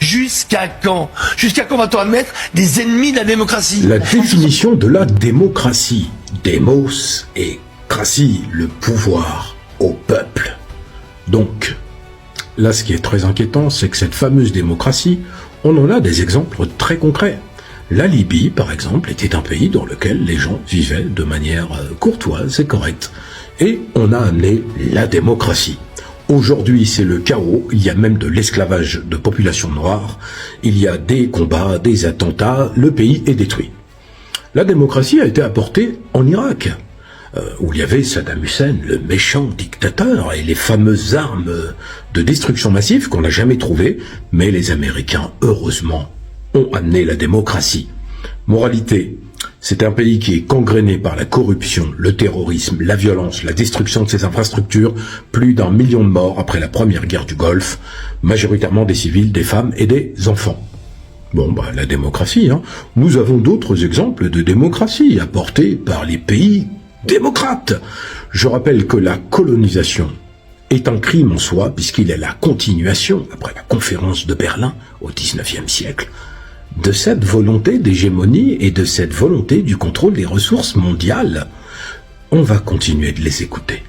Jusqu'à quand? Jusqu'à quand va-t-on admettre des ennemis de la démocratie? La définition de la démocratie, démos et cratie, le pouvoir au peuple. Donc, là, ce qui est très inquiétant, c'est que cette fameuse démocratie, on en a des exemples très concrets. La Libye, par exemple, était un pays dans lequel les gens vivaient de manière courtoise et correcte. Et on a amené la démocratie. Aujourd'hui, c'est le chaos, il y a même de l'esclavage de populations noires, il y a des combats, des attentats, le pays est détruit. La démocratie a été apportée en Irak, où il y avait Saddam Hussein, le méchant dictateur, et les fameuses armes de destruction massive qu'on n'a jamais trouvées, mais les Américains, heureusement, ont amené la démocratie. Moralité, c'est un pays qui est gangréné par la corruption, le terrorisme, la violence, la destruction de ses infrastructures, plus d'1 million de morts après la première guerre du Golfe, majoritairement des civils, des femmes et des enfants. Bon, la démocratie, hein. Nous avons d'autres exemples de démocratie apportés par les pays démocrates. Je rappelle que la colonisation est un crime en soi, puisqu'il est la continuation, après la conférence de Berlin au XIXe siècle, de cette volonté d'hégémonie et de cette volonté du contrôle des ressources mondiales. On va continuer de les écouter.